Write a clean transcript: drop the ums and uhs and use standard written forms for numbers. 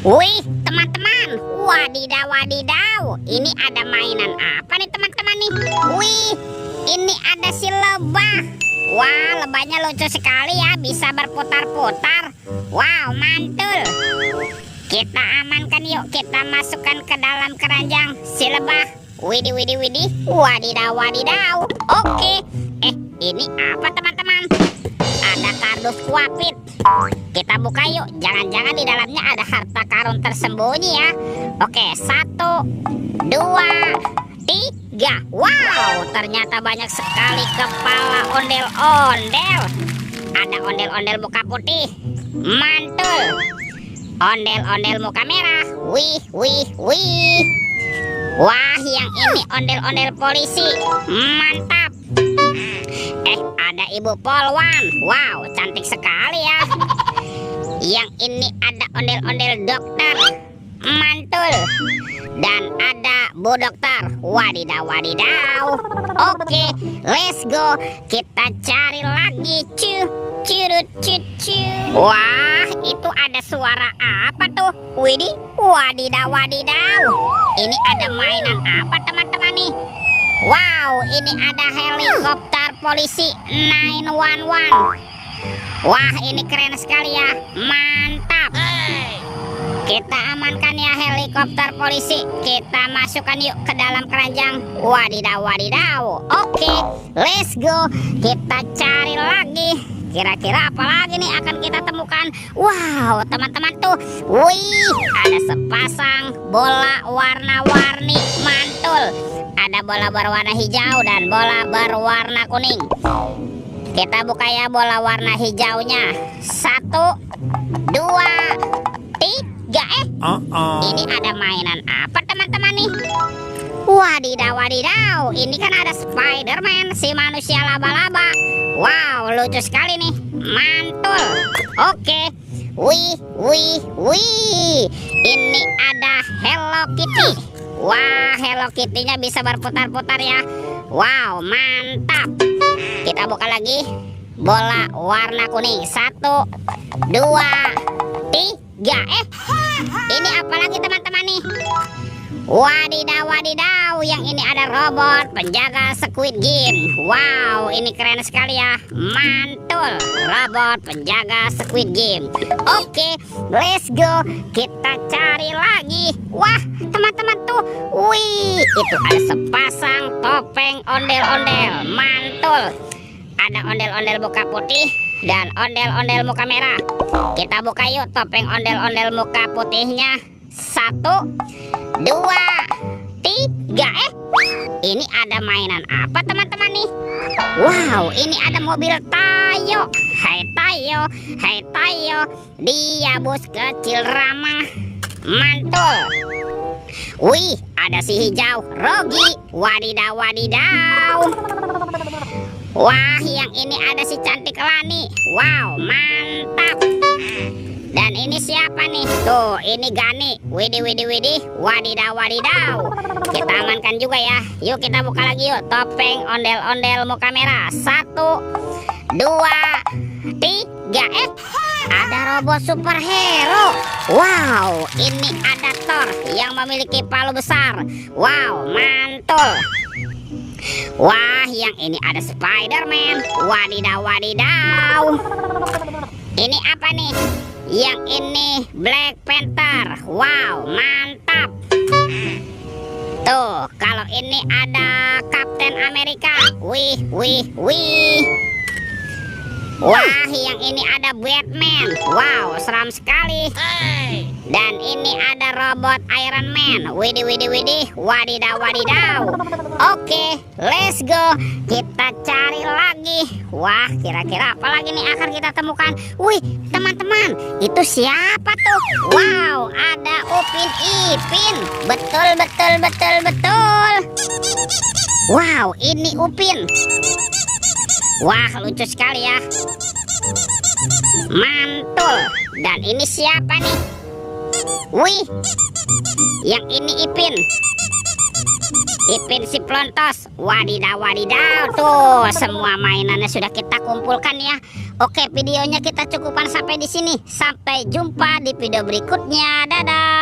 Wih, teman-teman, wadidaw, wadidaw. Ini ada mainan apa nih teman-teman nih? Wih, ini ada si lebah. Wah, lebahnya lucu sekali ya, bisa berputar-putar. Wow, mantul. Kita amankan yuk, kita masukkan ke dalam keranjang si lebah. Widih, widih, widih, wadidaw, wadidaw. Oke, ini apa teman-teman? Ada kardus kuapit. Kita buka yuk, jangan-jangan di dalamnya ada harta karun tersembunyi ya. Oke, 1, 2, 3. Wow, ternyata banyak sekali kepala ondel-ondel. Ada ondel-ondel muka putih, mantul. Ondel-ondel muka merah, wih, wih, wih. Wah, yang ini ondel-ondel polisi, mantap. Ada ibu polwan. Wow, cantik sekali ya. Yang ini ada ondel-ondel dokter, mantul. Dan ada bu dokter. Wadidaw, wadidaw. Oke, let's go. Kita cari lagi. Curut, cucu. Wah, itu ada suara apa tuh? Widih, wadidaw, wadidaw. Ini ada mainan apa teman-teman nih? Wow, ini ada helikopter polisi 911. Wah, ini keren sekali ya, mantap. Kita amankan ya helikopter polisi. Kita masukkan yuk ke dalam keranjang. Wadidaw, wadidaw. Oke, let's go. Kita cari lagi. Kira-kira apa lagi nih akan kita temukan? Wow, teman-teman tuh. Wih, ada sepasang bola warna-warni, mantul. Ada bola berwarna hijau dan bola berwarna kuning. Kita buka ya bola warna hijaunya. 1, 2, 3. Ini ada mainan apa teman-teman nih? Wadidaw, wadidaw. Ini kan ada Spiderman, si manusia laba-laba. Wow, lucu sekali nih, mantul. Oke, wih, wih, wih. Ini ada Hello Kitty. Wah, Hello Kitty-nya bisa berputar-putar ya. Wow, mantap. Kita buka lagi bola warna kuning. 1, 2, 3. Ini apa lagi teman-teman nih? Wadidaw, wadidaw. Yang ini ada robot penjaga Squid Game. Wow, ini keren sekali ya, mantul. Robot penjaga Squid Game. Oke, let's go. Kita cari lagi. Wah, teman-teman tuh. Wih, itu ada sepasang topeng ondel-ondel, mantul. Ada ondel-ondel muka putih dan ondel-ondel muka merah. Kita buka yuk topeng ondel-ondel muka putihnya. 1, 2, 3. Ini ada mainan apa teman-teman nih? Wow, ini ada mobil Tayo. Hai Tayo, hai Tayo. Dia bos kecil ramah, mantul. Wih, ada si hijau Rogi. Wadidaw, wadidaw. Wah, yang ini ada si cantik Lani. Wow, mantap. Dan ini siapa nih? Tuh, ini Gani. Widih, widih, widih. Wadidaw, wadidaw. Kita amankan juga ya. Yuk kita buka lagi yuk. Topeng ondel-ondel muka merah. 1, 2, 3. Ada robot superhero. Wow, ini ada Thor yang memiliki palu besar. Wow, mantul. Wah, yang ini ada Spiderman. Wadidaw, wadidaw. Ini apa nih? Yang ini Black Panther. Wow, mantap. Tuh, kalau ini ada Captain America. Wih, wih, wih. Wah, yang ini ada Batman. Wow, seram sekali. Dan ini ada robot Iron Man. Widih, widih, widih. Wadidaw, wadidaw. Oke, let's go. Kita cari lagi. Wah, kira-kira apa lagi nih akan kita temukan? Wih, teman-teman, itu siapa tuh? Wow, ada Upin Ipin. Betul, betul, betul, betul. Wow, ini Upin. Wah, lucu sekali ya, mantul. Dan ini siapa nih? Wih, yang ini Ipin. Ipin si Plontos. Wadidaw, wadidaw. Tuh, semua mainannya sudah kita kumpulkan ya. Oke, videonya kita cukupkan sampai di sini. Sampai jumpa di video berikutnya. Dadah.